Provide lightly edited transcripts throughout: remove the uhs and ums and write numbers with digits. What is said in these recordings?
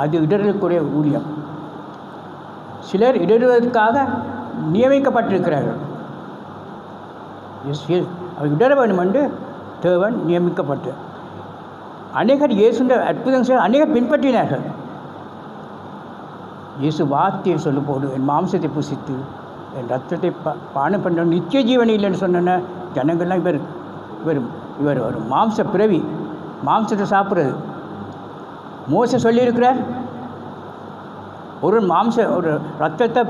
அது இடறக்கூடிய ஊழியம். சிலர் இடறுவதற்காக நியமிக்கப்பட்டிருக்கிறார்கள். அவர் இடர வேண்டும் என்று தேவன் நியமிக்கப்பட்டு அநேகர் இயேசுன்ற அற்புதம் செய்ய அநேகர் பின்பற்றினார்கள். இயேசு வார்த்தையை சொல்லும் போது என் மாம்சத்தை புசித்து என் ரத்தத்தை பானம் பண்ண நித்திய ஜீவன் இல்லைன்னு சொன்ன ஜனங்கள்லாம் இவர் ஒரு மாம்ச பிறவி, மாம்சத்தை சாப்பிட்றது. மோசே சொல்லியிருக்கிறார், ஒரு ஒரு ரத்தத்தை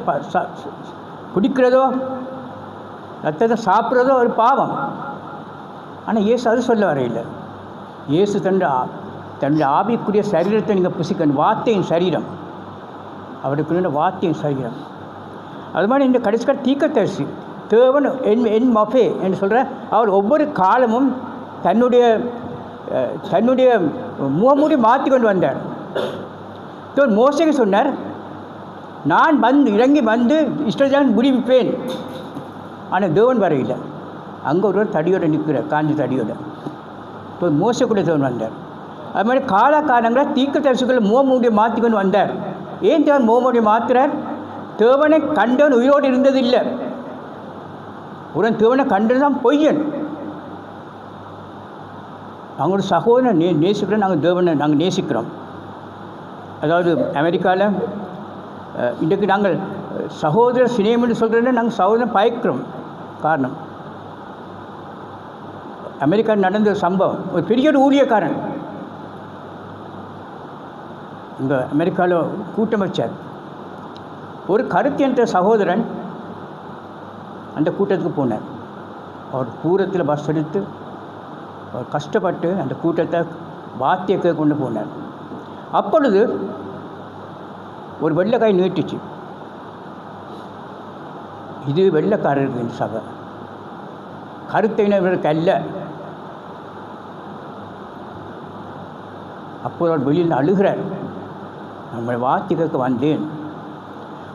குடிக்கிறதோ ரத்தத்தை சாப்பிட்றதோ ஒரு பாவம். ஆனால் இயேசு அது சொல்ல வரையில்லை. இயேசு தன்னுடைய ஆவிக்குரிய சரீரத்தை நீங்கள் புசிக்கணும். வார்த்தையின் சரீரம், அவருக்குள்ள வார்த்தையின் சரீரம். அது மாதிரி இந்த கடைசிக்கார தீர்க்கதரிசி தேவன் என் மஃபே என்று சொல்கிற அவர் ஒவ்வொரு காலமும் தன்னுடைய முகமூடி மாற்றி கொண்டு வந்தார். மோசேக்கு சொன்னார், நான் இறங்கி வந்து இஸ்ரவேலை முடிவிப்பேன். ஆனால் தேவன் வரையில்லை. அங்கே ஒருவர் தடியோடு நிற்கிறார், காஞ்சி தடியோடு. மோசே கூட தேவன் வந்தார். அது மாதிரி காலகாலங்களில் தீர்க்கதரிசிகளை முகமூடியை மாற்றி கொண்டு வந்தார். ஏன் தேவன் முகமூடியை மாற்றுறார்? தேவனை கண்டவன் உயிரோடு இருந்ததில்லை. உடன் தேவனை கண்டது தான் பொய்யன். அவங்களோட சகோதரனை நேசிக்கிறோம், நாங்கள் நேசிக்கிறோம். அதாவது அமெரிக்காவில் இன்றைக்கு நாங்கள் சகோதர சிநேகம்னு சொல்கிறத நாங்கள் சகோதரன் பயக்கிறோம். காரணம், அமெரிக்காவில் நடந்த சம்பவம். ஒரு பெரிய ஒரு ஊழியக்காரன் இங்கே அமெரிக்காவில் கூட்டம் வச்சார். ஒரு கருத்து என்ற சகோதரன் அந்த கூட்டத்துக்கு போனார். அவர் தூரத்தில் பஸ் எடுத்து அவர் கஷ்டப்பட்டு அந்த கூட்டத்தை வாத்தியக்க கொண்டு போனார். அப்பொழுது ஒரு வெள்ளைக்காய் நீட்டுச்சு. இது வெள்ளைக்காரருக்கு சபை, கருத்தினருக்கு அல்ல. அப்போது அவர் வெளியில் அழுகிறார், நம்மளை வாத்தியக்க வந்தேன்.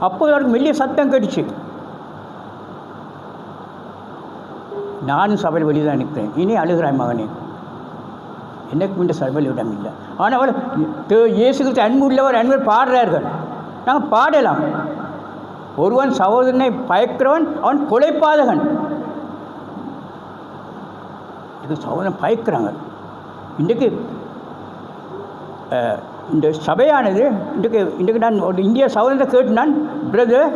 அப்போது அவருக்கு மெல்லிய சத்தம் கடிச்சு, நானும் சபையில் வெளியே தான் நிற்கிறேன், இனி அழுகிறாய் மகனே, எனக்கு இந்த சபையில் இடம் இல்லை. ஆனால் அவர் இயேசு கிறிஸ்து அன்பு உள்ளவர், அன்பர் பாடுறார்கள். நாங்கள் பாடலாம். ஒருவன் சகோதரனை பயக்கிறவன் அவன் கொலைப்பாதகன். இது சகோதரன் பயக்கிறாங்க. இன்றைக்கு இந்த சபையானது இன்றைக்கு நான் ஒரு இந்திய சகோதரத்தை கேட்டுனான், பிரதர்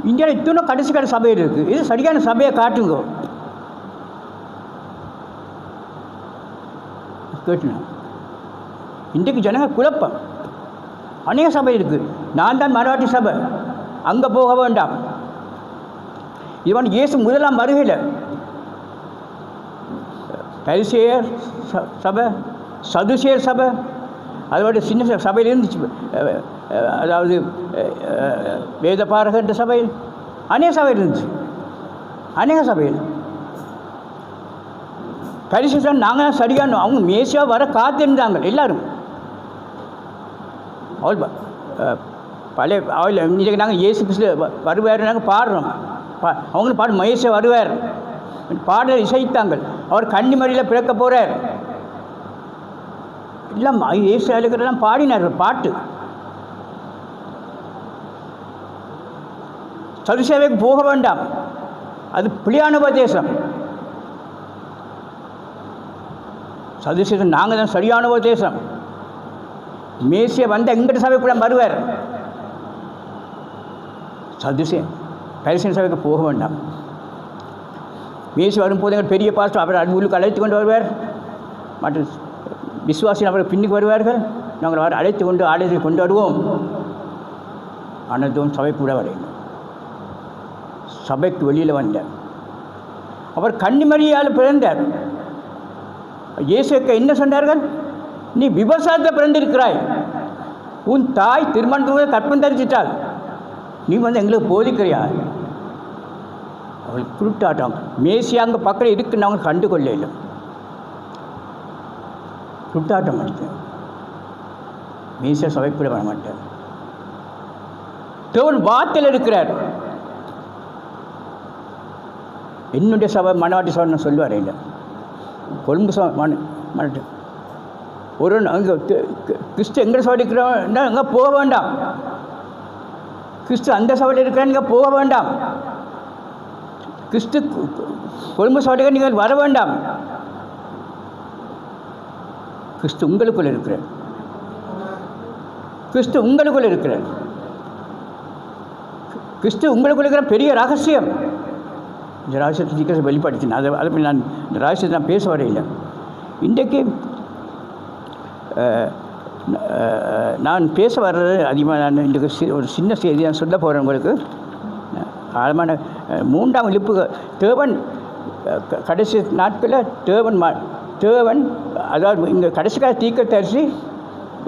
இந்தியாவில் இத்தனை கடைசி சபையில் இருக்குது, இது சரியான சபையை காட்டுங்க கேட்டுனான். இன்றைக்கு ஜனங்கள் குழப்பம். அநேக சபை இருக்குது. நான் தான் மராட்டி சபை, அங்கே போக வேண்டாம். இவன் இயேசு முதலாம் வருகையில் பரிசேயர் சபை, சதுசேயர் சபை, அதோட சின்ன சபையில் இருந்துச்சு. அதாவது வேதபாரகன்ற சபையில் அநேக சபையில் இருந்துச்சு. அநேக சபையில் பரிசேயர் நாங்கள் சரியான அவங்க மேசியாக வர காத்திருந்தாங்க எல்லோரும். அவள் பழைய அவள் இன்றைக்கு நாங்கள் இயேசு கிறிஸ்து வருவார் நாங்கள் பாடுறோம். அவங்களும் பாடு மகேஷை வருவார் பாடலை இசைத்தாங்கள். அவர் கன்னிமரியில் பிறக்க போகிறார் எல்லாம் இயேசு அழுகிறெல்லாம் பாடினார்கள் பாட்டு. சதுசேவைக்கு போக வேண்டாம், அது பிழையான உபதேசம். சதுசேவம் நாங்கள் தான் சரியான உபதேசம். மேசிய வந்த எங்கிட்ட சபைக்குள்ள வருவார். சதுசே பரிசேயன் சபைக்கு போக வேண்டாம். மேசி வரும்போது எங்கள் பெரிய பாஸ்டர் அவர் அன்புக்கு அழைத்து கொண்டு வருவார். மற்ற விசுவாசிகள் அவர்கள் பின்னுக்கு வருவார்கள். நாங்கள் அழைத்து கொண்டு ஆலயத்தை கொண்டு வருவோம். ஆனால் சபைக்கு கூட வரையும் சபைக்கு வெளியில் வந்தார். அவர் கன்னிமரியால் பிறந்தார். இயேசுக்கு என்ன சொன்னார்கள்? நீ விபசாரத்தில் பிறந்திருக்கிறாய், உன் தாய் திருமணத்துக்கு கற்பம் தரிச்சிட்டாள், நீ எங்களுக்கு போதிக்கிறியா? அவள் குருட்டாட்டம். மேசி அங்கே பக்கம் இருக்குன்னு அவங்க கண்டு கொள்ள இல்லை. குருட்டாட்டம் அடித்தேன். மேசியா சபைப்பட வர மாட்டார். தேவன் வார்த்தையில் இருக்கிறார். என்னுடைய சபை மனவாட்டி சபை நான் சொல்லுவார் இல்லை. கொழும்பு சபை ஒரு அங்கே கிறிஸ்து எங்கே சபையில் இருக்கிறோன்னா அங்கே போக வேண்டாம். கிறிஸ்து அந்த சபையில் இருக்கிறான்னு இங்கே போக வேண்டாம். கிறிஸ்து கொழும்பு சபைக்கு நீங்கள் வர வேண்டாம். கிறிஸ்து உங்களுக்குள் இருக்கிறார். கிறிஸ்து உங்களுக்குள் இருக்கிறார். கிறிஸ்து உங்களுக்குள் இருக்கிற பெரிய ரகசியம். இந்த ரகசியத்தை சீக்கிரம் வெளிப்படுத்தினேன். அதை நான் இந்த ரகசியத்தை நான் பேச வரையில்லை. இன்றைக்கு நான் பேச வர்றது அதிகமாக நான் இன்றைக்கு ஒரு சின்ன செய்தி நான் சொல்ல போகிறேன் உங்களுக்கு. ஆழமான 3ஆம் இழுப்பு தேவன் கடைசி நாட்களில் தேவன் அதாவது இங்கே கடைசி கால தீர்க்கதரிசி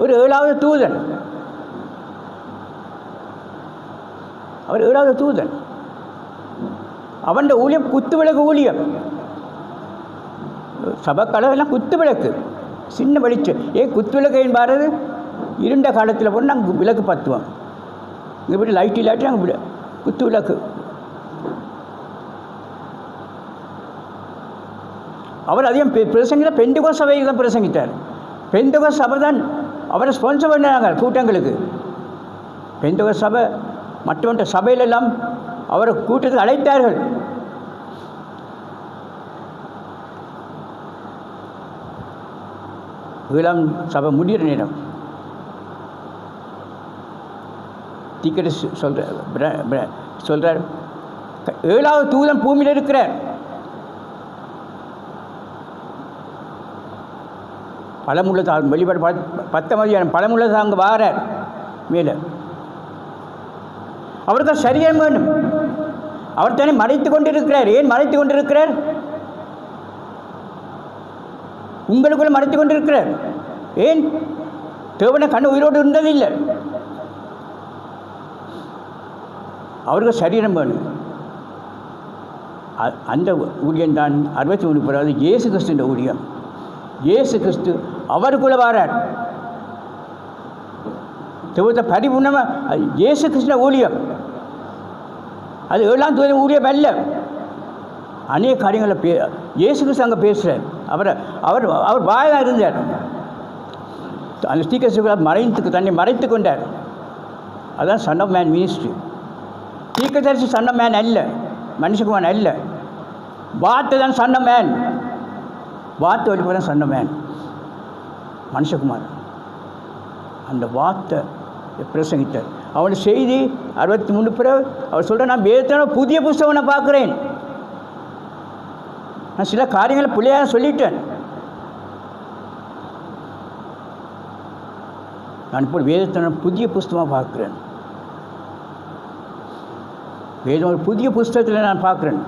ஒரு 7வது தூதன். அவர் 7வது தூதன். அவன் ஊழியம் குத்துவிளக்கு ஊழியம். சபை கலவெல்லாம் குத்துவிளக்கு, சின்ன வெளிச்சம். குத்துவிளக்கு என்பாரது இருண்ட காலத்தில் போனால் நாங்கள் விளக்கு பற்றுவோம். இங்கே போய் லைட் இல்லாட்டி நாங்கள் குத்துவிளக்கு. அவர் அதையும் பிரசங்கித்த பெந்தகோஸ்து சபையை தான் பிரசங்கித்தார். பெந்தகோஸ்து சபை தான் அவரை ஸ்பான்சர் பண்ணாங்க கூட்டங்களுக்கு. பெந்தகோஸ்து சபை மற்ற சபையிலெல்லாம் அவரை கூட்டத்துக்கு அழைத்தார்கள். ஏழாம் சபை முடிகிற நேரம் தீக்கடி சொல்கிறார் 7வது தூதன் பூமியில் இருக்கிறார். பழமுள்ள தாங்க வெளிப்பாடு 10 பழமுள்ள தாங்க வாரார் மேலே. அவருக்கு சரீரம் வேணும். அவர் தானே மறைத்து கொண்டிருக்கிறார். ஏன் மறைத்து கொண்டிருக்கிறார்? உங்களுக்குள்ள மறைத்து கொண்டிருக்கிறார். ஏன்? தேவனை கண்ணு உயிரோடு இருந்ததில்லை. அவருக்கு சரீரம் வேணும். அந்த ஊழியம் தான் 63 இயேசு கிறிஸ்துவின் ஊழியம். இயேசு கிறிஸ்து அவருக்குள்ள வாரார். தேவத்தை பரிபூர்ணமாக இயேசு கிறிஸ்துவின் ஊழியம். அது 7ஆம் தூதன் ஊழியம் அல்ல. அநேக காரியங்களை இயேசு கிறிஸ்து அங்கே பேசுகிறார். அவர் வாயாக இருந்தார். அந்த தீர்க்கதரிசி தன்னை மறைத்து கொண்டார். அதுதான் சன் ஆஃப் மேன் மினிஸ்ட்ரி. தீர்க்கதரிசி சன் ஆஃப் மேன் அல்ல, மனுஷகுமாரன் அல்ல. வார்த்தை தான் சன் ஆஃப் மேன். வார்த்தை வழிபாடு தான் சன் ஆஃப் மேன், மனுஷகுமாரன். அந்த வார்த்தை பிரசங்கித்தார். அவனுடைய செய்தி 63 பிறகு அவர் சொல்கிறார், நான் வேதத்தில் புதிய புஸ்தகம் நான் பார்க்குறேன். நான் சில காரியங்களை பிள்ளையாக சொல்லிட்டேன். நான் இப்போ வேதத்தை புதிய புஸ்தகமாக பார்க்குறேன். வேதம் ஒரு புதிய புஸ்தகத்தில் நான் பார்க்குறேன்.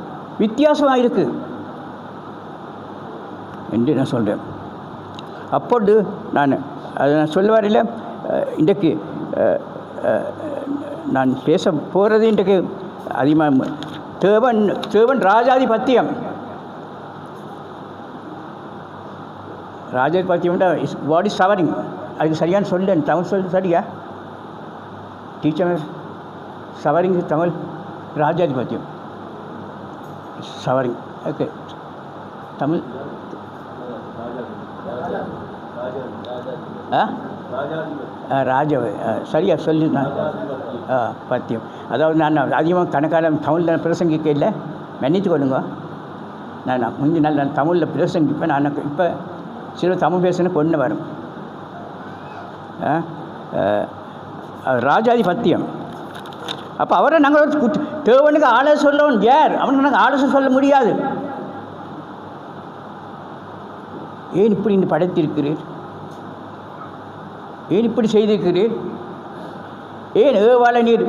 வித்தியாசமாக இருக்குது என்று நான் சொல்கிறேன். அப்போது நான் அதை நான் சொல்ல வரையில் இன்றைக்கு நான் பேச போகிறது இன்றைக்கு அதிகமாக தேவன் ராஜாதிபத்தியம். ராஜாதிபத்தியம்னா வாட் இஸ் சவரிங்? அதுக்கு சரியான சொல்லேன். தமிழ் சொல் சரியா டீச்சர்? சவரிங் தமிழ் ராஜாதிபத்தியம். Sovereign okay. தமிழ் ராஜ சரியா சொல்லி நான் பத்தியம். அதாவது நான் அதிகமாக கணக்கான தமிழில் பிரசங்கிக்க இல்லை, மன்னித்து கொள்ளுங்க. நான் முந்தி நாள் நான் தமிழில் பிரசங்கிப்பேன். நான் இப்போ சில தமிழ் பேசுன்னு கொண்டு வரும். ராஜாதிபத்தியம். அப்போ அவரை நாங்கள் தேவனுக்கு ஆலோசனை சொல்லவும் யார்? அவனுக்கு நாங்கள் ஆலோசனை சொல்ல முடியாது. ஏன் இப்படி இந்த படைத்திருக்கிறீர்? ஏன் இப்படி செய்திருக்கிறீர்? ஏன் ஏவாள நீர்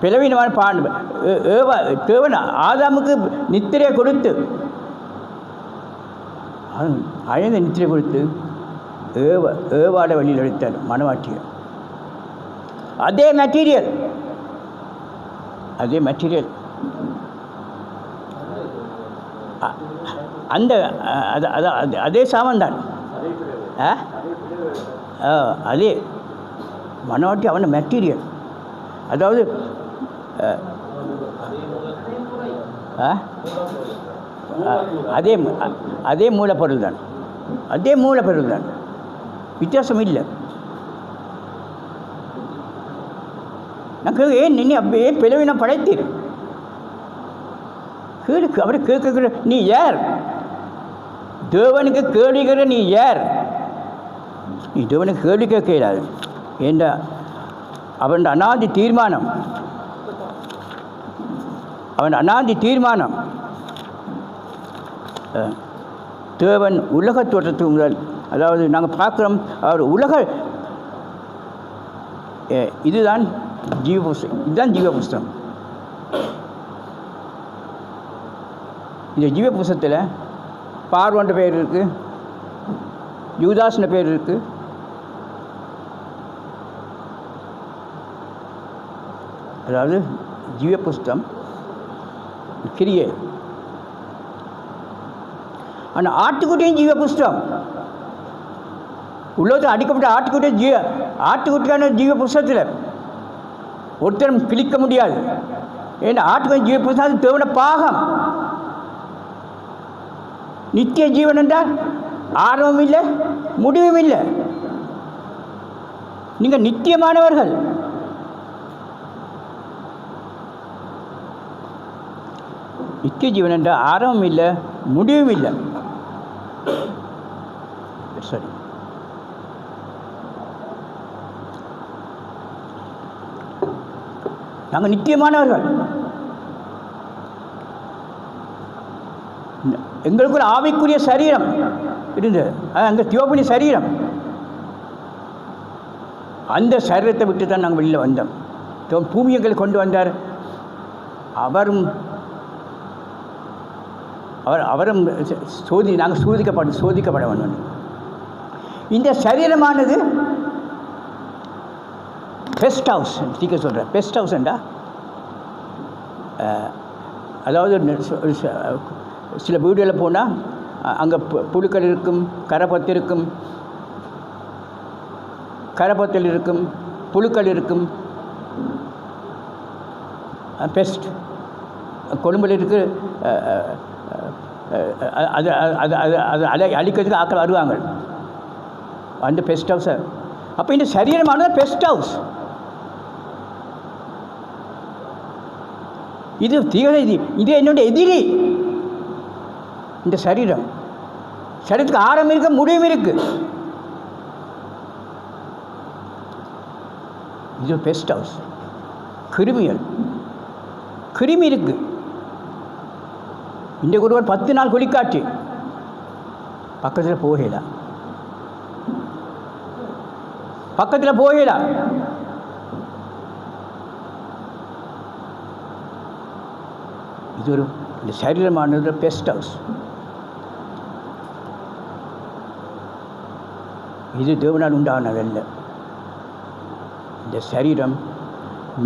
பிளவினமான பாண்டு தேவன் ஆதாமுக்கு நித்திரையை கொடுத்து அழந்த நித்திரை கொடுத்து ஏவாட வழியில் எடுத்தார் மனவாட்டியை. அதே மெட்டீரியல் அந்த அதே சாமந்தான். அதே மனவாட்டி அவன மெட்டீரியல். அதாவது அதே மூலப்பொருள் தான். அதே மூலப்பொருள் தான், வித்தியாசம் இல்லை. நான் ஏன் நீ அப்படியே பிளவினம் படைத்தீர் கேடு. அவரை கேட்கிற நீ யார்? தேவனுக்கு கேடுகிற நீ யார்? நீ தேவனுக்கு கேள்வி கேட்க இயலாது. ஏண்டா அவன் அனாதி தீர்மானம், அவன் அனாதி தீர்மானம். தேவன் உலக தோற்றத்துக்கு முதல், அதாவது நாங்கள் பார்க்குறோம் அவர் உலக, இதுதான் ஜீவ புஸ்தகம், இதுதான் ஜீவ புஸ்தகம். இந்த ஜீவ புஸ்தகத்தில் பார்வோன்ற பேர் இருக்குது, யூதாஸ்ன பேர் இருக்குது. அதாவது ஜீவ புஸ்தகம் கிரியை. ஆனால் ஆட்டுக்குட்டியும் ஜீவ புஸ்தகம். உள்ளத்தில் அடிக்கப்பட்ட ஆட்டுக்குட்டிய ஆட்டுக்குட்டியான ஜீவ புஸ்தகத்தில் ஒருத்தரும் கிழிக்க முடியாது. ஏன்னா ஆட்டுக்குட்டி ஜீவ புஸ்தகம் தேவன பாகம். நித்திய ஜீவன் என்றால் ஆரம்பம் இல்லை, முடிவும் இல்லை. நீங்கள் நித்தியமானவர்கள். நித்திய ஜீவன் என்றால் ஆரம்பம் இல்லை, முடிவும் இல்லை. சரி, நாங்கள் நித்தியமானவர்கள். எங்களுக்கு ஒரு ஆவிக்குரிய சரீரம் இருந்தது, அங்கே தியோபனி சரீரம். அந்த சரீரத்தை விட்டு தான் நாங்கள் வெளியில் வந்தோம். பூமி எங்களை கொண்டு வந்தார். அவரும் நாங்கள் சோதிக்கப்பட வேண்டும். இந்த சரீரமானது பெஸ்ட் ஹவுஸ், சீக்கிரம் சொல்கிறேன். பெஸ்ட் ஹவுஸ் என்றா அதாவது சில வீடுகளில் போனால் அங்கே புழுக்கள் இருக்கும், கரப்பத்தில் இருக்கும், புழுக்கள் இருக்கும். பெஸ்ட் கொழும்பில் இருக்குது. அது அது அது அது அழிக்கிறதுக்கு ஆக்கள் வருவாங்க. அந்த பெஸ்ட் ஹவுஸை. அப்போ இந்த சரீரமானது பெஸ்ட் ஹவுஸ். இது தீவிர, இது என்னுடைய எதிரி. இந்த சரீரத்துக்கு ஆரம்பம் இருக்கு, முடிவும் இருக்கு. இது பெஸ்ட் ஹவுஸ். கிருமி இருக்கு. இன்றைக்கு ஒருவர் 10 நாள் குளிக்காட்சி பக்கத்தில் போகலாம். இது ஒரு, இந்த சரீரமானது பெஸ்ட் ஹவுஸ். இது தேவனால் உண்டானதல்ல. இந்த சரீரம்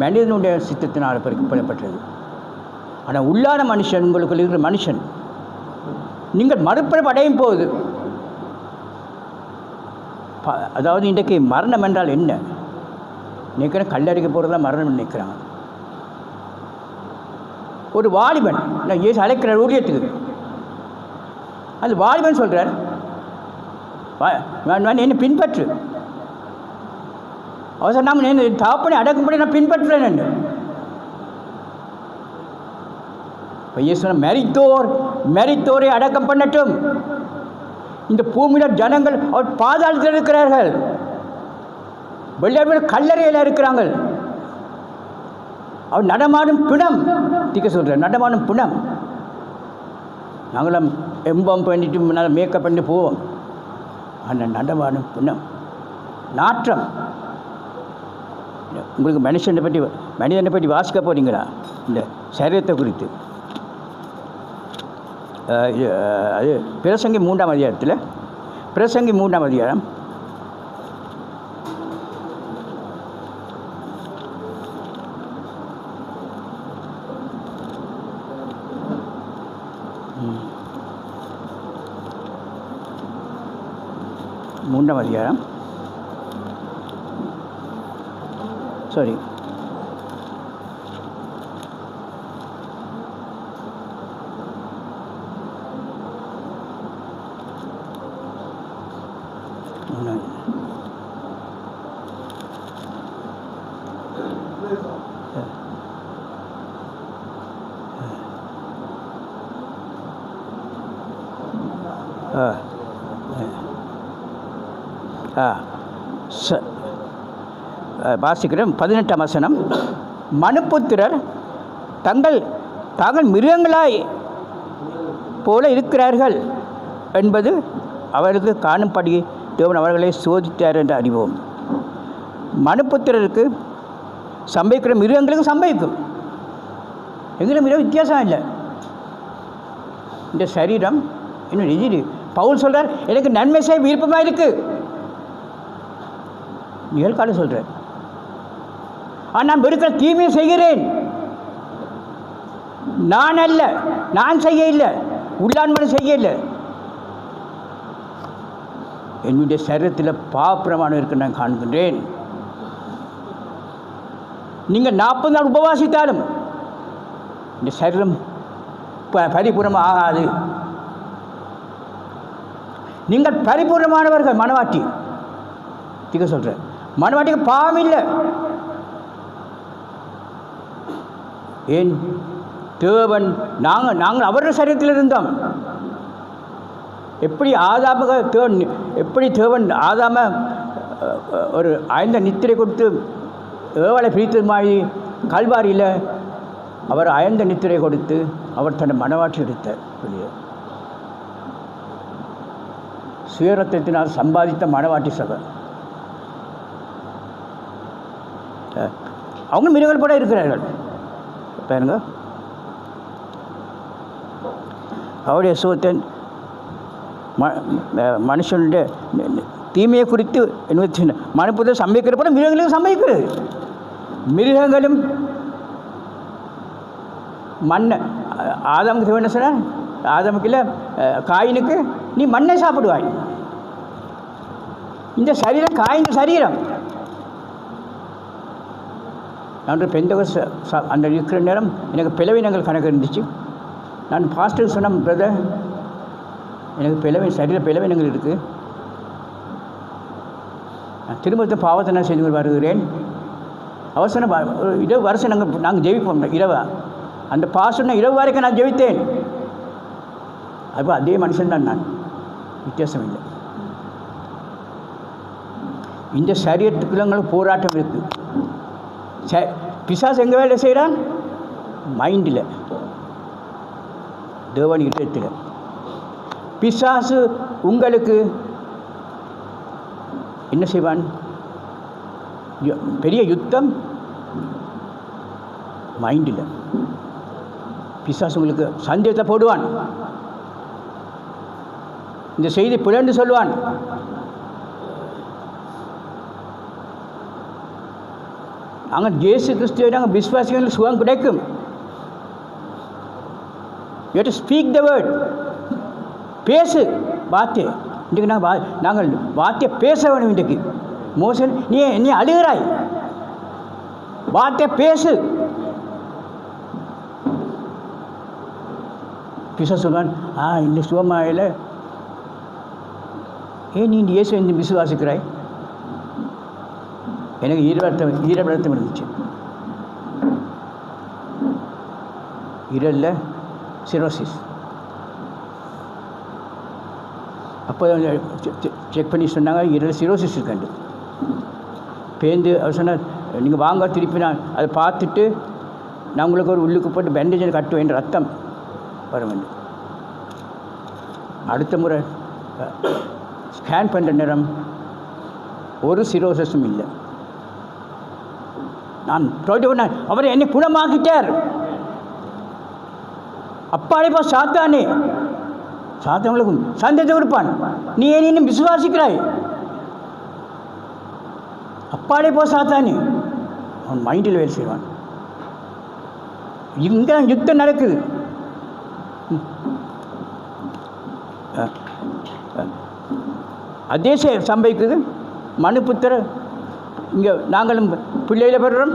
மனிதனுடைய சித்தத்தினால் படைக்கப்பட்டது. ஆனால் உள்ளான மனுஷன், உங்களுக்கு இருக்கிற மனுஷன், நீங்கள் மறுபிறப்பு அடையும் போது, அதாவது இன்றைக்கு மரணம் என்றால் என்ன நினைக்கிற, கல்லறைக்கு போகிறதா மரணம் நினைக்கிறாங்க. ஒரு வாலிபன், நான் ஏசு அழைக்கிறார் ஊழியத்துக்கு. அந்த வாலிபன் சொல்கிறார், என்ன பின்பற்று. அவசரம் நாம் என்ன தாப்பனை அடக்கும்படி நான் பின்பற்றுறேன் என்று. மரித்தோரை அடக்கம் பண்ணட்டும். இந்த பூமியில் ஜனங்கள் அவர் பாதாளத்தில் இருக்கிறார்கள், வெள்ளையர்கள் கல்லறையில் இருக்கிறாங்க. அவர் நடமாடும் பிணம். திக்க சொல்கிறார், நடமாடும் பிணம். நாங்களும் எம்பம் பண்ணிட்டு முன்னால் மேக்கப் பண்ணி போவோம். அந்த நடமாடும் பிணம், நாற்றம். உங்களுக்கு மனிதனை பற்றி வாசிக்க போகிறீங்களா? இந்த சரீரத்தை குறித்து அது பிரசங்கி 3ஆம் அதிகாரத்தில், பிரசங்கி 3ஆம் அதிகாரம் மூன்றாம் அதிகாரம் சாரி வாசிக்கிறேன் 18ஆம் வசனம். மனுபுத்திரர் தாங்கள் மிருகங்களாய் போல இருக்கிறார்கள் என்பது அவருக்கு காணும்படி தேவன் அவர்களை சோதித்தார் என்று அறிவோம். மனுபுத்திரருக்கு சம்பவிக்கிற மிருகங்களுக்கு சம்பவிக்கும். எங்களுக்கு மிருகம் வித்தியாசம் இல்லை. இந்த சரீரம் இன்னும் எதிரி. பவுல் சொல்கிறார், எனக்கு நன்மை செய்ய விருப்பமாக இருக்குது. நிகழ்காலம் சொல்கிறேன். ஆனால் நான் வெறுக்கிற தீமையை செய்கிறேன். நான் அல்ல, நான் செய்ய இல்லை, உள்ளான்மனை செய்ய இல்லை. என்னுடைய சரீரத்தில் பாவப்பிரமாணம் இருக்கு நான் காண்கின்றேன். நீங்கள் 40 நாள் உபவாசித்தாலும் இந்த சரீரம் பரிபூர்ணம் ஆகாது. நீங்கள் பரிபூர்ணமானவர்கள். மனவாட்டி திக சொல்கிறேன், மனவாட்டிக்கு பாவம் இல்லை. ஏன் தேவன் நாங்கள் அவருடைய சரீரத்தில் இருந்தோம். எப்படி தேவன் ஆதாம ஒரு ஆய்ந்த நித்திரை கொடுத்து ஏவலை பிரித்தது மாதிரி கல்வாரியில் அவர் அயர்ந்த நித்திரை கொடுத்து அவர் தன்னை மனவாட்டி எடுத்தார். வெளியே சுயரத்தினால் சம்பாதித்த மனவாட்டி சபை. அவங்க மிருகங்கள் கூட இருக்கிறார்கள். பாருங்க, அவருடைய சுகத்தை மனுஷனுடைய தீமையை குறித்து என்ன மனுப்புதை சம்பவிக்கிற போல மிருகங்களுக்கு சம்பவிக்கிறது. மிருகங்களும் மண்ணை ஆதாமுக்கு என்ன சொன்னார்? ஆதாமுக்கு இல்லை, காயினுக்கு நீ மண்ணை சாப்பிடுவாய். இந்த சரீரம் காயின் சரீரம். நான் பெந்தகோஸ் அந்த இருக்கிற நேரம் எனக்கு பிளவினங்கள் கணக்கு இருந்துச்சு. நான் பாஸ்டர் சொன்ன, பிரதர் எனக்கு சரீர பிளவினங்கள் இருக்குது, நான் திரும்ப பாவத்தை நான் செய்து வருகிறேன். அவசரம் இரவு வருஷம் நாங்கள் ஜெயிப்போம். இரவா அந்த பாஸ்டர் இரவு வரைக்கும் நான் ஜெயித்தேன். அப்போ அதே மனுஷன் தான் நான், வித்தியாசம் இல்லை. இந்த சரீரத்துக்குள்ளங்களுக்கு போராட்டம் இருக்குது. பிசாசு எங்கே வேலை செய்கிறான்? மைண்டில், தேவன் இதயத்தில். பிசாசு உங்களுக்கு என்ன செய்வான்? பெரிய யுத்தம் மைண்டில். பிசாசு உங்களுக்கு சந்தேகத்தை போடுவான். இந்த செய்தி புலண்டு சொல்லுவான். நாங்கள் இயேசு கிறிஸ்துவை நாங்கள் விசுவாசிகளுக்கு சுகம் கிடைக்கும். You have to speak the word. பேசு வார்த்தை. இன்றைக்கு நாங்கள் வார்த்தையை பேச வேணும். இன்றைக்கு மோசன் நீ அழுகிறாய், வார்த்தை பேசு. பிசாசு சொல்வான், இந்த சுகமாயில் ஏன் நீ இயேசு விசுவாசிக்கிறாய்? எனக்கு ஈரப்படுத்தம் இருந்துச்சு. இரலில் சிரோசிஸ். அப்போ செக் பண்ணி சொன்னாங்க, இரலில் சிரோசிஸ் இருக்காண்டு. பேருந்து அவர் சொன்னார், நீங்கள் வாங்க திருப்பி நான் அதை பார்த்துட்டு நான் உங்களுக்கு ஒரு உள்ளுக்கு போட்டு பேண்டேஜில் கட்டுவேன், ரத்தம் வர வேண்டும். அடுத்த முறை ஸ்கேன் பண்ணுற நேரம் ஒரு சிரோசிஸும் இல்லை. நான் போயிட்டு அவரை என்னை குணமாக்கிட்டார். அப்பாடே போ சாத்தானே, சாத்தானுக்கு சந்தேகத்தை கொடுப்பான். நீ ஏன் இன்னும் விசுவாசிக்கிறாய்? அப்பாடே போ சாத்தானே, அவன் மைண்டில் வேலை செய்வான். இங்கே யுத்தம் நடக்குது. அதே சம்பவிக்குது. மனுபுத்திர இங்கே நாங்களும் பிள்ளைகளை பெறுறோம்.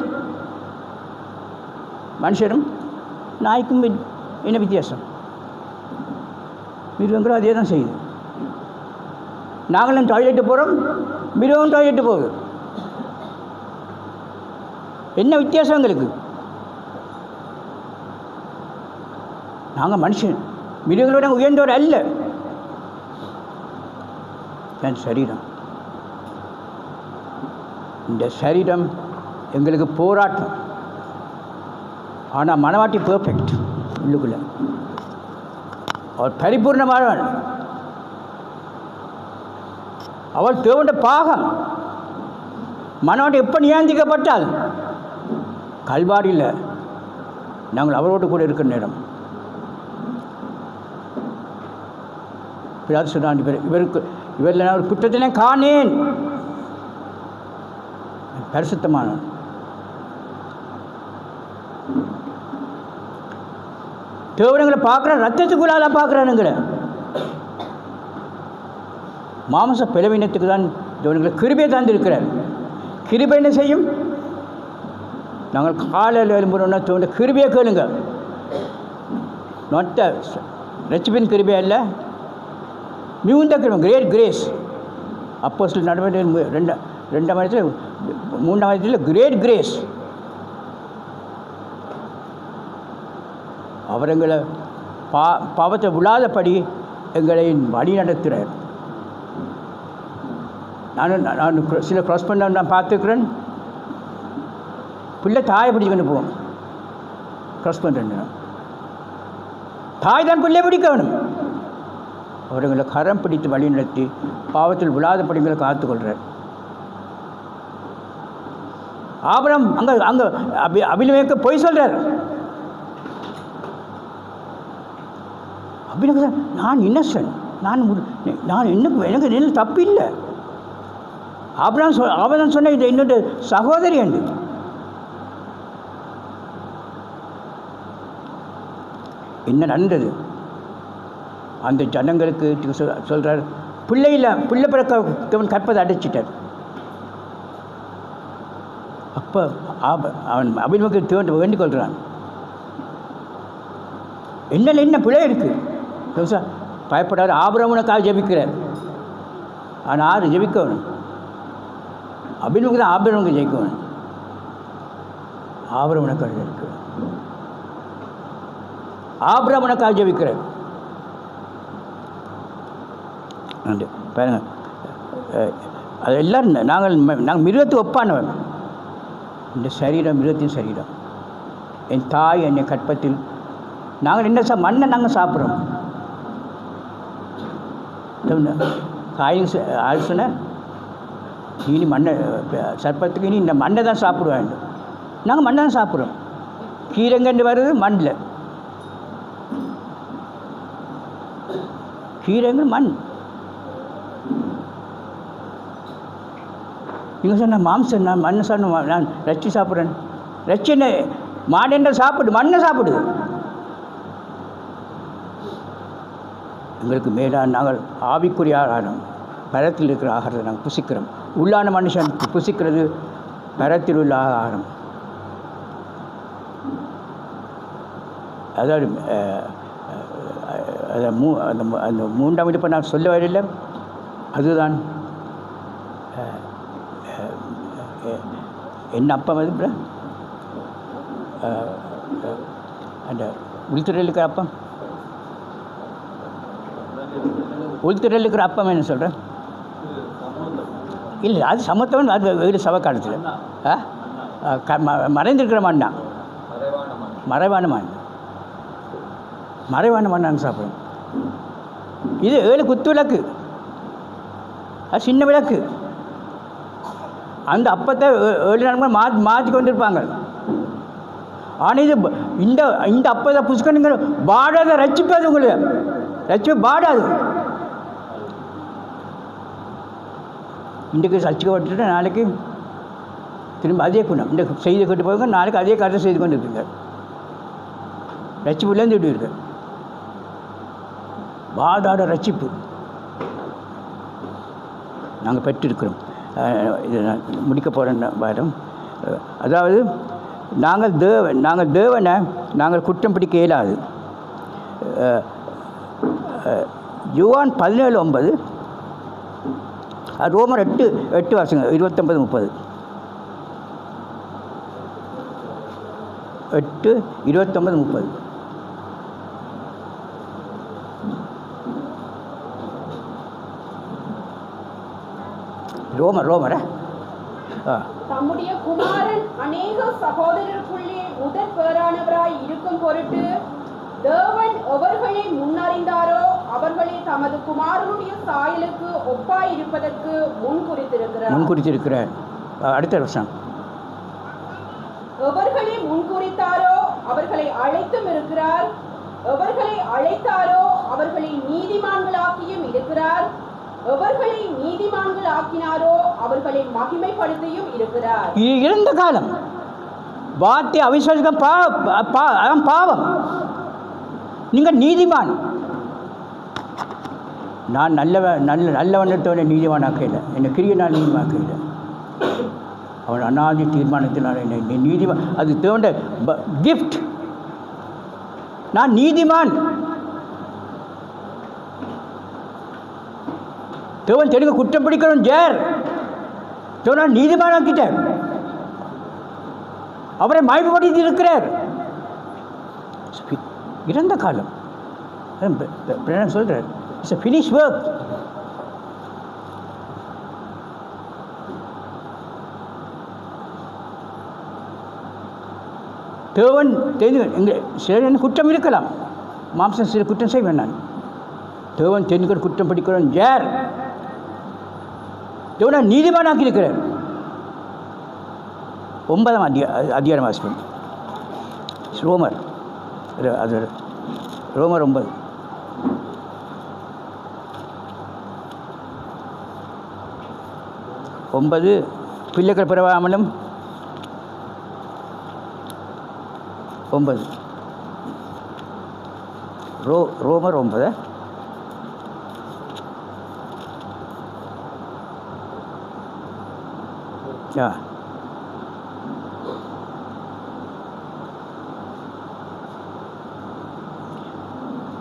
மனுஷரும் நாய்க்கும் என்ன வித்தியாசம்? மிருகங்களும் அதே தான் செய்யுது. நாங்களும் டாய்லெட்டு போகிறோம், மிருகம் டாய்லெட்டு போகுது. என்ன வித்தியாசம் எங்களுக்கு? நாங்கள் மனுஷன், மிருகங்களோட உயர்ந்தவர் அல்ல. என் சரீரம் இந்த சரீரம் எங்களுக்கு போராட்டம். ஆனால் மனவாட்டி பெர்ஃபெக்ட் உள்ளுக்குள்ள அவள் பரிபூர்ணமானவள். அவள் தேவனுடைய பாகம். மனவாட்டி எப்போ நியாந்திக்கப்பட்டால் கல்வாரியில் நாங்கள் அவரோடு கூட இருக்கிற நேரம். பிதார் சொன்னான், இவரில் நான் ஒரு குற்றத்தினை காணேன். பரிசுத்தமானவன். தேவனங்களை பார்க்குறான், ரத்தத்துக்குள்ளால பார்க்குறானுங்கள. மாமச பலவீனத்துக்கு தான் தேவனங்களை கிருபை தந்திருக்கிறார். கிருபை என்ன செய்யும்? நாங்கள் காலையில் எழும்புறோன்னா தோன்ற கிருபையை கேளுங்க. நொட்ட ரட்சிப்பின் கிருபை அல்ல, மிகுந்த கிருபை, கிரேட் கிரேஸ். அப்போ சில நடவடிக்கை 2ஆம் இடத்துல 3ஆம் இடத்துல கிரேட் கிரேஸ். அவர் எங்களை பாவத்தை விழாதபடி எங்களை வழி நடத்துகிறார். நான் சில க்ராஸ் பண்ண நான் பார்த்துருக்குறேன். பிள்ளை தாயை பிடிச்சுக்கொண்டு போவோம். க்ராஸ் பண்ணுறேன். தாய் தான் பிள்ளையை பிடிக்க வேணும். அவர்களை கரம் பிடித்து வழி நடத்தி பாவத்தில் விழாதபடி எங்களை காத்துக்கொள்கிறார். ஆபிரகாம் அங்கே அபிமெலேக்கு பொய் சொல்கிறார். அப்படின்னு நான் இன்னசென்ட், நான் எனக்கு என்ன தப்பு இல்லை. ஆபிரகாம் சொன்ன இது என்னோட சகோதரி என்று. என்ன நடந்தது? அந்த ஜனங்களுக்கு சொல்கிறார், பிள்ளை பிறக்க கற்பதை அடைச்சிட்டார். அப்போ அவன் அபிமெலேக்கு தேவன் வேண்டிக் கொள்கிறான், என்ன பிள்ளை இருக்குது பயப்படாது. ஆபிரகாமுக்காக ஜெபிக்கிறார். ஆனால் யார் ஜெபிக்கணும்? அபிமெலேக்கு தான் ஆபிரகாமுக்கு ஜெயிக்கணும். ஆபிரகாமுக்காக ஜெபிக்க ஆபிரகாமுக்காக ஜெபிக்கிறார். பாருங்க, அதெல்லாம் நாங்கள் மிருகத்தை ஒப்பானவன். இந்த சரீரம் மிருகத்தின் சரீரம். என் தாய் என்னை கற்பத்தில் நாங்கள் என்ன மண்ணை நாங்கள் சாப்பிட்றோம். காயின் சொன்ன இனி மண்ணை சர்ப்பத்துக்கு இனி இந்த மண்ணை தான் சாப்பிடுவேன். நாங்கள் மண்ணை தான் சாப்பிட்றோம். கீரைங்கன்று வருது மண்ணில். கீரைங்க மண். நீங்கள் சொன்ன மாம்சம் நான் மண்ணை சொன்ன நான் ரச்சி சாப்பிட்றேன். ரச்சி என்ன மாடென்ற சாப்பிடு, மண்ணை சாப்பிடுது. எங்களுக்கு மேலான நாங்கள் ஆவிக்குரிய ஆகாரம், பரத்தில் இருக்கிற ஆகாரத்தை நாங்கள் புசிக்கிறோம். உள்ளான மனுஷன் புசிக்கிறது பரத்தில் உள்ள ஆகாரம். அதாவது அந்த 3ஆம் இடிப்பை நான் சொல்ல வரல. அதுதான் என்ன அப்பம் அது அந்த உள்துறையில் இருக்கிற அப்பம், உள்துறையில் இருக்கிற அப்பம் என்ன சொல்கிறேன்? இல்லை, அது சமத்துவம். அது வீடு சவக்காலத்தில் மறைந்திருக்கிற மண்ணா, மறைவான மண். மறைவான மண்ணான்னு சாப்பிடும். இது 7 குத்து விளக்கு, அது சின்ன விளக்கு. அந்த அப்பத்தை 7 நாட்கள் மாற்றி கொண்டிருப்பாங்க. ஆனால் இது இந்த அப்பத்தை புஷ்கணுங்கிற பாடாத ரட்சிப்பாது. உங்களுக்கு ரட்சிப்பு பாடாது. இன்றைக்கு சர்ச்சைக்கப்பட்டு நாளைக்கு திரும்ப அதே குணம். இந்த செய்தி கொண்டு போங்க, நாளைக்கு அதே கருத்தை செய்து கொண்டு இருக்குங்க. ரட்சிப்புலேருந்து இப்படி இருக்கு. பாதாட ரட்சிப்பு நாங்கள் பெற்றிருக்கிறோம். இதை நான் முடிக்க போகிறேன் பாடம். அதாவது நாங்கள் தேவனை நாங்கள் குற்றம் பிடிக்க இயலாது. யோவான் 17:9, ரோமர் 8 வாசிங்க, 29-30. 8, 29, 30. ரோமர் தம்முடைய குமாரன் அநேக சகோதரருக்குள்ளே முதற் பேரானவராய் இருக்கும் பொருட்டு தேவன் எவர்களை முன்னறிந்தாரோ அவர்களே தமது குமாரனுடைய சாயலுக்கு ஒப்பாய் இருப்பதற்கு முன்குறித்திருக்கிறார். அடுத்த வருஷம் எவர்களை முன்குறித்தாரோ அவர்களை அழைத்தும் இருக்கிறார், எவர்களை அழைத்தாரோ அவர்களை நீதிமான்களாக்கியும் இருக்கிறார், எவர்களை நீதிமான்கள் ஆக்கினாரோ அவர்களை மகிமைப்படுத்தியும் இருக்கிறார். இறந்த காலம் வார்த்தை அவிசுவாசிக்கம் பாவம். நீங்கள் நீதிமான். நான் நல்லவனத்தவனை நீதிமானாக்கையில் என்னை கிரிய நான் நீதிமாக்கையில் அவன் அநாதி தீர்மானத்தினால் என்னை நீதிமான். அது தேவண்ட கிஃப்ட். நான் நீதிமான். தேவன் தெலுங்கு குற்றம் பிடிக்கணும் ஜேர் தேவன் நீதிமானாக்கிட்டார். அவரை மயப்படுத்தி இருக்கிறார். இறந்த காலம் சொல்கிறார். It's a finished work. தேவன் தெரிந்து சில குற்றம் இருக்கலாம், மாம்சம் சில குற்றம் செய்வேன். நான் தேவன் தெரிந்து குற்றம் படிக்கிறோம் யார்? தேவனை நீதிமானாக்கி இருக்கிறார். 9ஆம் அதிகாரம் வாசிப்போம். ரோமர் 9. பிள்ளைகள் பிறவாமலும் 9 ரோமர் 9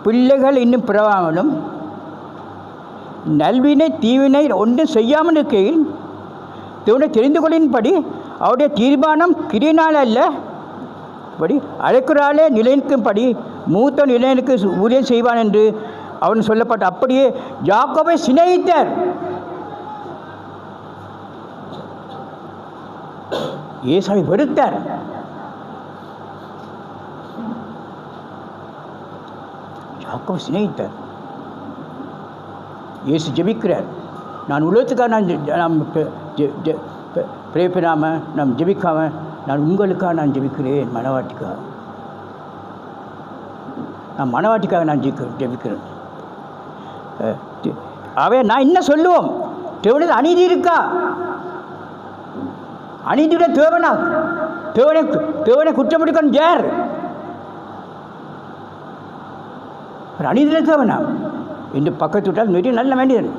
பிள்ளைகள் இன்னும் பிறவாமலும் நல்வினை தீவினை ஒன்றும் செய்யாமல் இருக்கையில் தேவனை தெரிந்து கொள்ளின்படி அவருடைய தீர்மானம் கிரியினால் அல்ல படி அழைக்கிறாளே நிலைக்கும்படி மூத்த நிலையனுக்கு ஊழியம் செய்வான் என்று அவன் சொல்லப்பட்ட அப்படியே யாக்கோபை சிநேகித்தார். ஏசாவை வெறுத்தார். யாக்கோபை சிநேகித்தார். இயேசு ஜெபிக்கிறார். நான் உலகத்துக்காக நாம் பிரே பண்ணாமல் நாம் ஜெபிக்காமல் நான் உங்களுக்காக நான் ஜெபிக்கிறேன். மனவாட்டிக்காக நான் ஜெபிக்கிறேன். நான் என்ன சொல்லுவோம்? தேவனது அநீதி இருக்கா? அநீதியுடைய தேவனா? தேவனை குற்றம் பிடிக்கணும் யார்? அநீதியுடைய தேவனா? இந்த பக்கத்து விட்டால் நிறைய நல்ல வேண்டியது.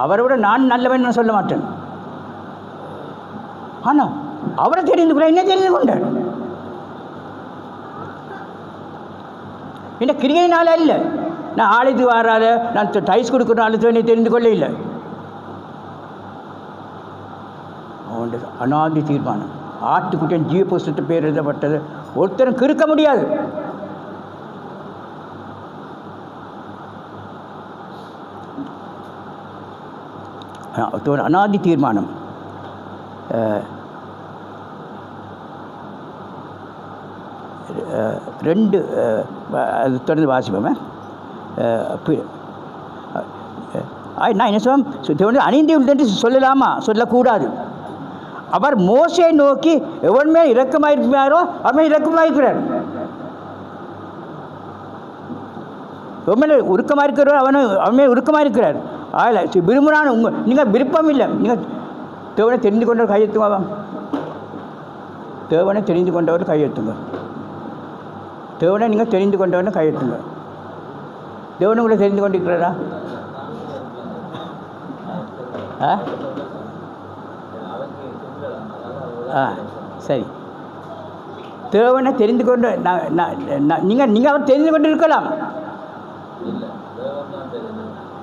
அவரை விட நான் நல்லவன் சொல்ல மாட்டேன். ஆனால் அவரை தெரிந்து கொள்ள என்ன தெரிந்து கொண்டார்? என்ன கிரியினால இல்லை. நான் ஆளுக்கு வராத நான் டைஸ் கொடுக்கணும் ஆளுக்கு தெரிந்து கொள்ள இல்லை. அவனுடைய அநாதி தீர்மானம். ஆட்டுக்குட்டியன் ஜீவ புஸ்தகத்தை பேர் எழுதப்பட்டது. ஒருத்தரும் கிறுக்க முடியாது. அநாதி தீர்மானம். ரெண்டு அது தொடர்ந்து வாசிப்போமே. நான் என்ன சொல்லுவேன்? அணிந்து என்று சொல்லலாமா? சொல்லக்கூடாது. அவர் மோசையை நோக்கி எவன் மேல் இரக்கமாயிருப்பாரோ அவன் மேல் இரக்கமாயிருக்கிறார். எவன் மேல் உருக்கமாக இருக்கிறாரோ அவன் மேல் உருக்கமாக இருக்கிறார். அதில் விரும்பினான் நீங்கள் விருப்பம் இல்லை. நீங்கள் தேவனை தெரிந்து கொண்டவர் கையெழுத்துங்க. தேவனை தெரிந்து கொண்டவர் கையெழுத்துங்க. தேவனை நீங்கள் தெரிந்து கொண்டவனை கையெழுத்துங்க. தேவனை உங்களை தெரிந்து கொண்டிருக்கிறாரா? சரி. தேவனை தெரிந்து கொண்டு நீங்கள் அவர் தெரிந்து கொண்டு இருக்கலாம்.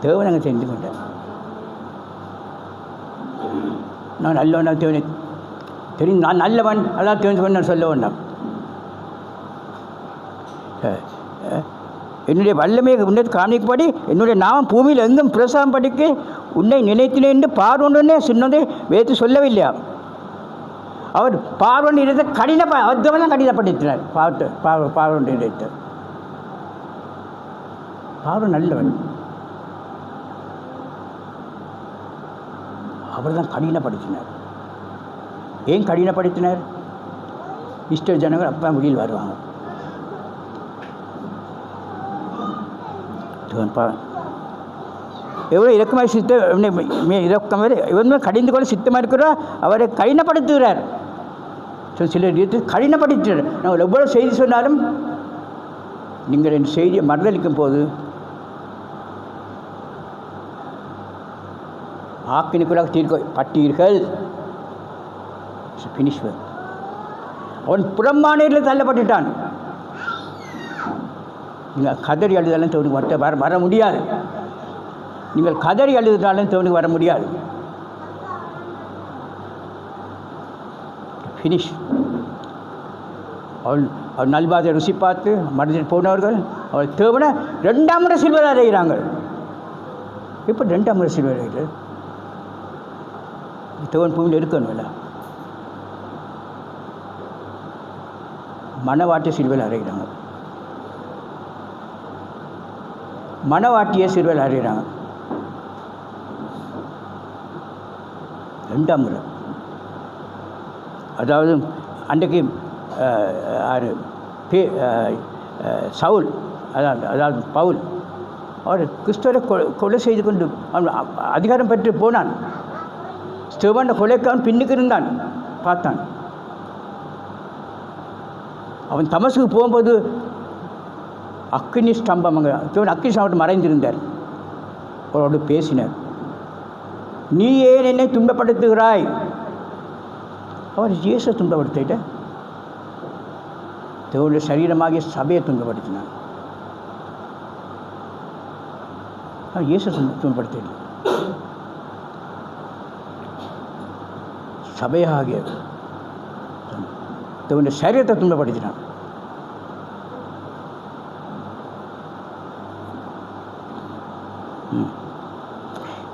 தேவனை நாங்கள் தெரிந்து கொண்டேன். நான் நல்லவன் தேவனை தெரிந்து நான் நல்லவன் அதான் தெரிந்து கொண்டு நான் சொல்ல வேண்டாம். என்னுடைய வல்லமையை உன்னை காணிக்கப்படி என்னுடைய நாமம் பூமியில் எங்கும் பிரசாரம் படிக்க உன்னை நினைத்தினேன் என்று பார்வோன்னே சொன்னதை வேத்து சொல்லவில்லையா? அவர் பார்வோன் இடத்தை அர்த்தமெல்லாம் கடினப்படுத்தினார். பார்வோன் இடத்தை பார்வோன் நல்லவன், அவர் தான் கடினப்படுத்தினார். ஏன் கடினப்படுத்தினார்? இஷ்ட ஜனங்கள் அப்போ வெளியில் வருவாங்க. எவ்வளோ இறக்கமாக இறக்கமாக இவங்க கடிந்து கொள்ள சித்தமாக இருக்கிறோம், அவரை கடினப்படுத்துகிறார். சில இடத்தில் கடினப்படுத்துகிறார். நாங்கள் எவ்வளோ செய்தி சொன்னாலும் நீங்கள் என் செய்தியை மறுதளிக்கும் போது ஆக்கினுக்குள்ளாக தீர்க்கப்பட்டீர்கள். பினிஷ்வர் அவன் புறம்பானையில் தள்ளப்பட்டுட்டான். நீங்கள் கதறி அழுதாலும் தோணுக்கு வர முடியாது. நீங்கள் கதறி அழுதாலும் தோணுக்கு வர முடியாது. ஃபினிஷ். அவள் நல்வாதை ருசி பார்த்து மனதில் போனவர்கள் அவள் தேவனை 2ஆம் முறை சில்வர் அறைகிறாங்க. இப்போ 2ஆம் முறை சில்வர் அறைகிறது. தேவன் பூமியில் இருக்கணும்ல. மனவாட்டிய சில்வர் அறைகிறாங்க. மனவாட்டிய சில்வர் அறைகிறாங்க. 2ஆம் முறை. அதாவது அன்றைக்கு சவுல் அதாவது பவுல் அவர் கிறிஸ்துவரை கொலை செய்து கொண்டு அவன் அதிகாரம் பெற்று போனான். ஸ்டெபானை கொலைக்கு அவன் பின்னுக்கு இருந்தான், பார்த்தான். அவன் தமசுக்கு போகும்போது அக்கினி ஸ்தம்பம், அங்கே அக்கினி ஸ்தம்பம் மறைந்திருந்தார். அவரோடு பேசினார். நீ ஏன் என்னை துன்பப்படுத்துகிறாய்? அவர் இயேசு துன்பப்படுத்திட்ட தேவனுடைய சரீரமாகிய சபையை துன்பப்படுத்தினான். அவர் இயேசு துன்பப்படுத்த சபையாகிய தேவனுடைய சரீரத்தை துன்பப்படுத்தினான்.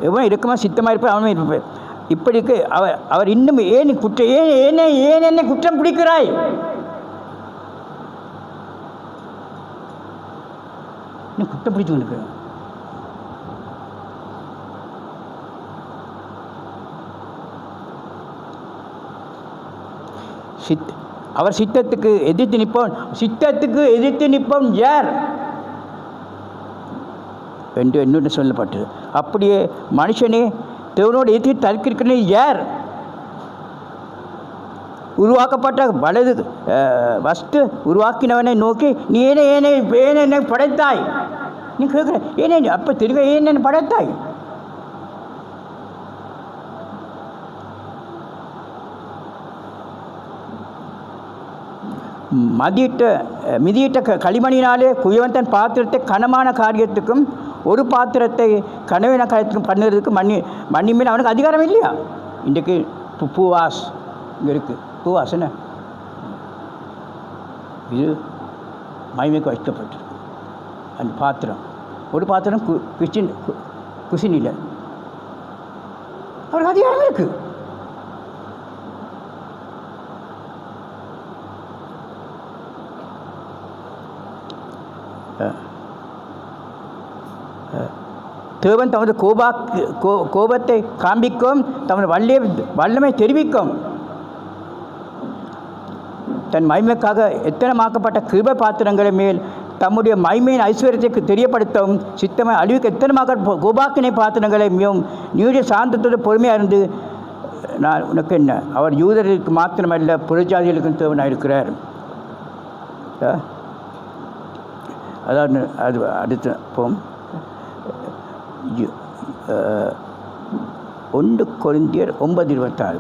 எவன் இருக்குமா சித்தமாக இருப்பார் அவனும் இருப்பார். இப்படிக்கு அவர் இன்னும் ஏன் என்னை குற்றம் பிடிக்கிறாய்? இன்னும் குற்றம் பிடிச்சு கொண்டிருக்கிறார். அவர் சித்தத்துக்கு எதிர்த்து நிற்போம் யார் என்று என்னோட சொல்லப்பட்டது. அப்படியே மனுஷனே தேவனோடு எதிர்த்து தற்கிருக்கிற யார்? உருவாக்கப்பட்ட வலது வஸ்து உருவாக்கினவனை நோக்கி நீ ஏனே படைத்தாய்? நீ கேட்குற ஏனே அப்போ திரும்ப ஏன் படைத்தாய்? மிதியிட்ட களிமணினாலே குயவந்தன் பாத்திரத்தை கனமான காரியத்துக்கும் ஒரு பாத்திரத்தை கனவின காரியத்துக்கும் பண்ணுறதுக்கு மண்ணி மேலே அவனுக்கு அதிகாரம் இல்லையா? இன்றைக்கு பூவாஸ் இங்கே இருக்குது. பூவாஸ் என்ன இது மகிமைக்கு வைக்கப்பட்டிருக்கு. அந்த பாத்திரம் ஒரு பாத்திரம் குசினில் அவருக்கு அதிகாரம் இருக்குது. தேவன் தமது கோபத்தை காண்பிக்கும், தமது வல்லமை தெரிவிக்கும். தன் மகிமைக்காக எத்தனமாக்கப்பட்ட கிருபை பாத்திரங்களை மேல் தம்முடைய மகிமையின் ஐஸ்வர்யத்தை தெரியப்படுத்தவும் சித்தமாக அழிவுக்கு எத்தனமாக கோபாக்கினை பாத்திரங்களை மிகவும் நீடிய சாந்தத்தோடு பொறுமையாக இருந்து நான் உனக்கு என்ன அவர் யூதர்களுக்கு மாத்திரமல்ல புறஜாதிகளுக்கும் தேவனாக இருக்கிறார். அதாவது அது அடுத்து போம் 1 கொரிந்தியர் 9:26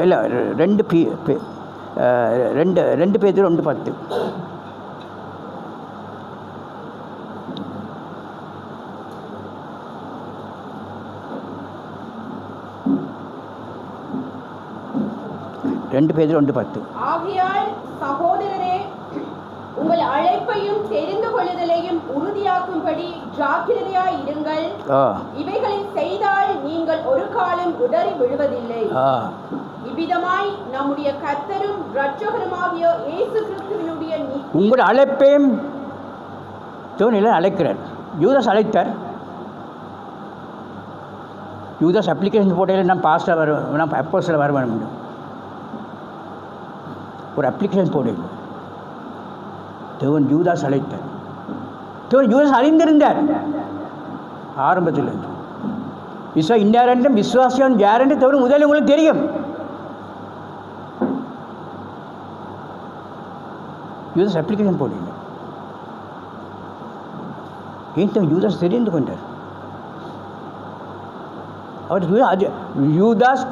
இல்லை 2 பேதுரு 1:10. ஆகையால் சகோதரரே, உங்கள் உங்கள் அழைப்பையும் தெரிந்து கொள்ளுதலையும் உறுதியாக்கும்படி ஜாக்கிரதையாய் இருங்கள். ஆ இவைகளை செய்தால் நீங்கள் ஒரு காலம் இடறி விழுவதில்லை. ஆ இவ்விதமாய் நம்முடைய கர்த்தரும் இரட்சகருமாகிய இயேசு கிறிஸ்துவினுடைய உங்கள் அழைப்பையும் தேவனில் அழைக்கிறார். யூதாஸ் அழைத்தார். யூதாஸ் அப்ளிகேஷன் போட்டையில் நான் பாஸ்டாக வர நான் அப்போஸ்தலர் வர வேண்டும் ஒரு அப்ளிகேஷன் போடல. தேவன் யூதாஸ் அழைத்தார். தேவன் யூதாஸ் அறிந்திருந்தார் ஆரம்பத்தில். இன்னாரென்றும் விசுவாசியம் யாரென்று தேவன் முதலில் உங்களுக்கு தெரியும். யூதாஸ் அப்ளிகேஷன் போடல. ஏன் தேவன் யூதாஸ் தெரிந்து கொண்டார். அவர் யூதாஸ்